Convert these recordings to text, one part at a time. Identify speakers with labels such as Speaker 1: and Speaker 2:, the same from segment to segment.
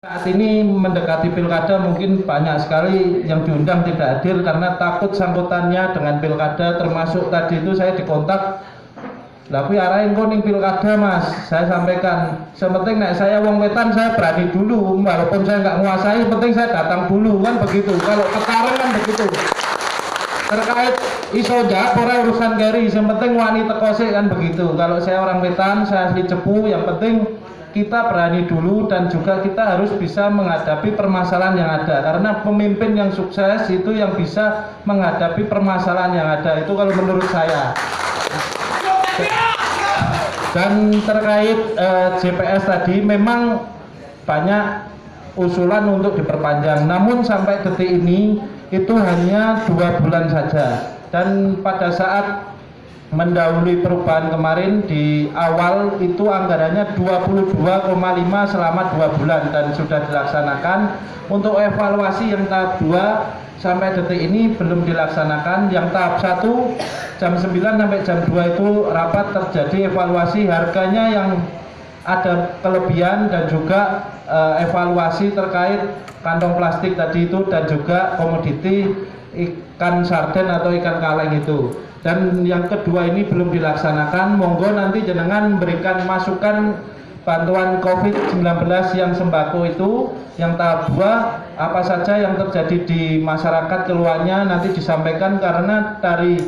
Speaker 1: Saat ini mendekati pilkada mungkin banyak sekali yang diundang tidak hadir karena takut sangkutannya dengan pilkada, termasuk tadi itu saya dikontak, tapi arahin kuning pilkada mas, saya sampaikan sepenting nek saya wong wetan saya berani dulu, walaupun saya nggak menguasai, penting saya datang dulu kan begitu. Kalau sekarang kan begitu. Terkait iso jak ora urusan Gary, yang penting wani teko sik kan begitu. Kalau saya orang wetan, saya asli Cepu, yang penting kita berani dulu dan juga kita harus bisa menghadapi permasalahan yang ada, karena pemimpin yang sukses itu yang bisa menghadapi permasalahan yang ada, itu kalau menurut saya. Dan terkait JPS tadi memang banyak usulan untuk diperpanjang, namun sampai detik ini itu hanya 2 bulan saja. Dan pada saat mendahului perubahan kemarin di awal itu anggarannya 22,5 selama 2 bulan dan sudah dilaksanakan. Untuk evaluasi yang tahap 2 sampai detik ini belum dilaksanakan. Yang tahap 1 jam 9 sampai jam 2 itu rapat terjadi evaluasi harganya yang ada kelebihan dan juga evaluasi terkait kantong plastik tadi itu dan juga komoditi ikan sarden atau ikan kaleng itu. Dan yang kedua ini belum dilaksanakan. Monggo nanti jenengan berikan masukan bantuan COVID-19 yang sembako itu yang tahap 2 apa saja yang terjadi di masyarakat keluarnya nanti disampaikan, karena dari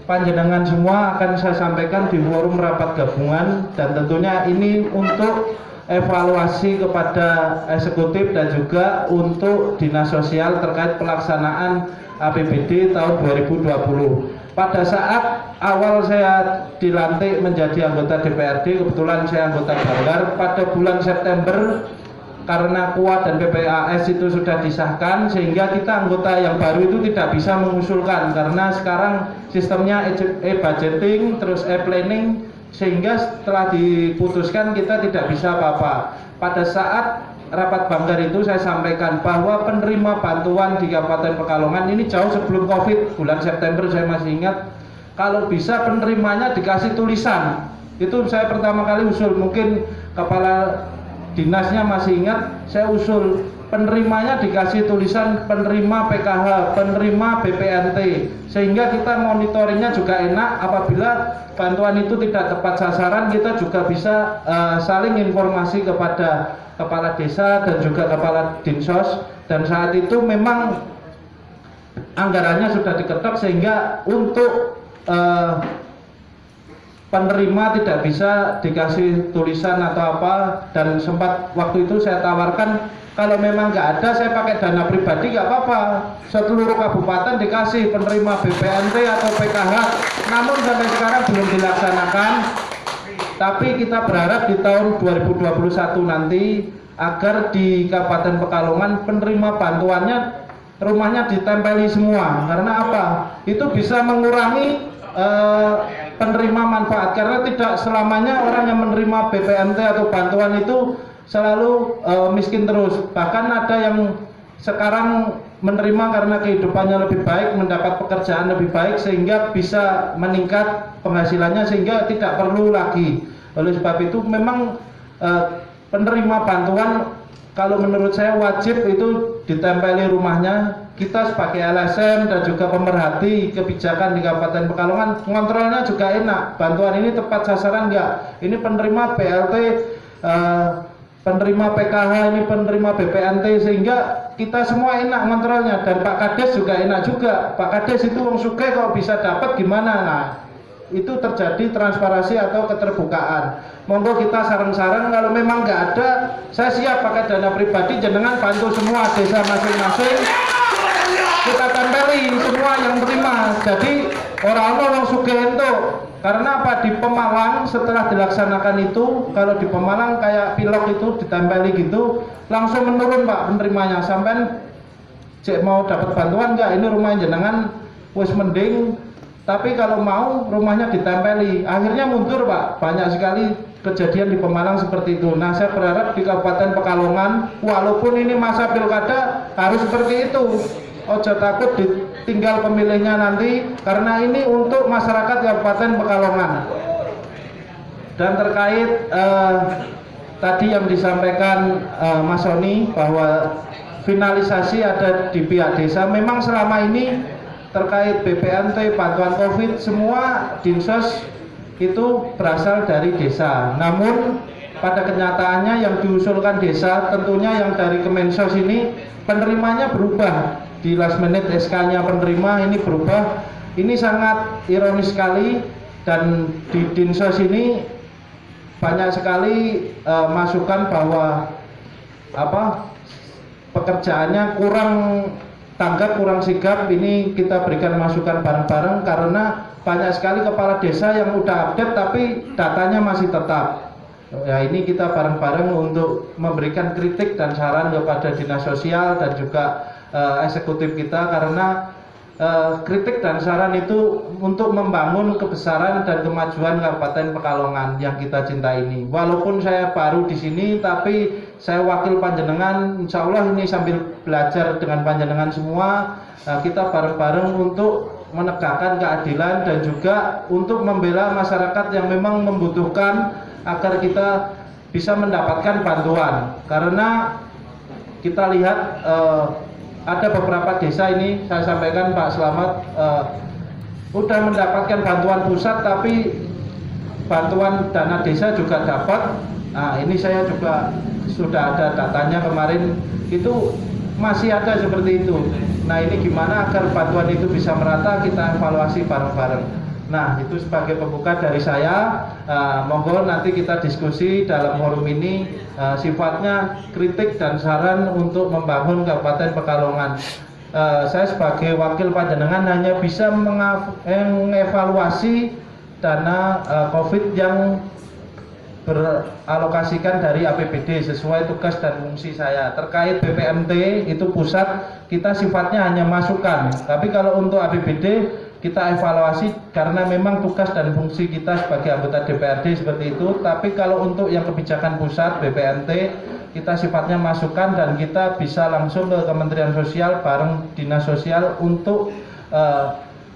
Speaker 1: panjenengan semua akan saya sampaikan di forum rapat gabungan, dan tentunya ini untuk evaluasi kepada eksekutif dan juga untuk dinas sosial terkait pelaksanaan APBD tahun 2020. Pada saat awal saya dilantik menjadi anggota DPRD, kebetulan saya anggota Banggar, pada bulan September karena KUA dan PPAS itu sudah disahkan, sehingga kita anggota yang baru itu tidak bisa mengusulkan karena sekarang sistemnya e-budgeting terus e-planning, sehingga setelah diputuskan kita tidak bisa apa-apa. Pada saat rapat Banggar itu saya sampaikan bahwa penerima bantuan di Kabupaten Pekalongan ini jauh sebelum COVID, bulan September saya masih ingat, kalau bisa penerimanya dikasih tulisan. Itu saya pertama kali usul, mungkin kepala dinasnya masih ingat, saya usul penerimanya dikasih tulisan penerima PKH, penerima BPNT, sehingga kita monitoringnya juga enak. Apabila bantuan itu tidak tepat sasaran, kita juga bisa saling informasi kepada kepala desa dan juga kepala dinsos. Dan saat itu memang anggarannya sudah diketok, sehingga untuk penerima tidak bisa dikasih tulisan atau apa. Dan sempat waktu itu saya tawarkan, kalau memang nggak ada saya pakai dana pribadi nggak apa-apa, seluruh kabupaten dikasih penerima BPNT atau PKH, namun sampai sekarang belum dilaksanakan. Tapi kita berharap di tahun 2021 nanti agar di Kabupaten Pekalongan penerima bantuannya rumahnya ditempeli semua. Karena apa? Itu bisa mengurangi penerima manfaat, karena tidak selamanya orang yang menerima BPNT atau bantuan itu selalu miskin terus. Bahkan ada yang sekarang menerima karena kehidupannya lebih baik, mendapat pekerjaan lebih baik sehingga bisa meningkat penghasilannya sehingga tidak perlu lagi. Oleh sebab itu memang penerima bantuan kalau menurut saya wajib itu ditempeli rumahnya. Kita sebagai LSM dan juga pemerhati kebijakan di Kabupaten Pekalongan, ngontrolnya juga enak. Bantuan ini tepat sasaran enggak? Ini penerima BLT, penerima PKH, ini penerima BPNT, sehingga kita semua enak ngontrolnya. Dan Pak Kades juga enak juga. Pak Kades itu wong sugih kok bisa dapat gimana? Nah, itu terjadi transparansi atau keterbukaan. Monggo kita sarang-sarang, kalau memang nggak ada, saya siap pakai dana pribadi, jenengan bantu semua desa masing-masing, kita tempeli semua yang terima. Jadi orang-orang sugih itu, karena apa, di Pemalang setelah dilaksanakan itu, kalau di Pemalang kayak pilok itu ditempeli gitu, langsung menurun Pak penerimanya. Sampai cek mau dapat bantuan nggak, ini rumah jenengan wis mending, tapi kalau mau rumahnya ditempeli. Akhirnya mundur Pak, banyak sekali kejadian di Pemalang seperti itu. Nah, saya berharap di Kabupaten Pekalongan, walaupun ini masa pilkada, harus seperti itu. Ojo takut ditinggal pemilihnya nanti, karena ini untuk masyarakat Kabupaten Pekalongan. Dan terkait tadi yang disampaikan Mas Soni bahwa finalisasi ada di pihak desa. Memang selama ini terkait BPNT, bantuan COVID, semua dinsos itu berasal dari desa. Namun pada kenyataannya yang diusulkan desa, tentunya yang dari Kemensos ini penerimanya berubah. Di last minute SK-nya penerima ini berubah. Ini sangat ironis sekali, dan di dinsos ini banyak sekali masukan bahwa pekerjaannya kurang tanggap, kurang sigap. Ini kita berikan masukan bareng-bareng karena banyak sekali kepala desa yang udah update tapi datanya masih tetap. Ya, ini kita bareng-bareng untuk memberikan kritik dan saran kepada dinas sosial dan juga eksekutif kita, karena kritik dan saran itu untuk membangun kebesaran dan kemajuan Kabupaten Pekalongan yang kita cintai ini. Walaupun saya baru di sini, tapi saya wakil panjenengan. Insya Allah ini sambil belajar dengan panjenengan semua, kita bareng-bareng untuk menegakkan keadilan dan juga untuk membela masyarakat yang memang membutuhkan agar kita bisa mendapatkan bantuan. Karena kita lihat ada beberapa desa ini, saya sampaikan Pak Slamet, udah mendapatkan bantuan pusat tapi bantuan dana desa juga dapat. Nah, ini saya juga sudah ada datanya kemarin, itu masih ada seperti itu. Nah, ini gimana agar bantuan itu bisa merata, kita evaluasi bareng-bareng. Nah, itu sebagai pembuka dari saya. Monggo nanti kita diskusi dalam forum ini, sifatnya kritik dan saran untuk membangun Kabupaten Pekalongan. Saya sebagai wakil panjenengan hanya bisa mengevaluasi dana COVID yang beralokasikan dari APBD sesuai tugas dan fungsi saya. Terkait BPMT itu pusat, kita sifatnya hanya masukan. Tapi kalau untuk APBD kita evaluasi karena memang tugas dan fungsi kita sebagai anggota DPRD seperti itu. Tapi kalau untuk yang kebijakan pusat BPNT, kita sifatnya masukan dan kita bisa langsung ke Kementerian Sosial bareng Dinas Sosial untuk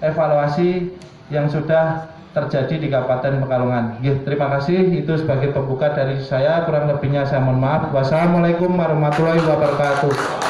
Speaker 1: evaluasi yang sudah terjadi di Kabupaten Pekalongan. Terima kasih, itu sebagai pembuka dari saya. Kurang lebihnya saya mohon maaf. Wassalamualaikum warahmatullahi wabarakatuh.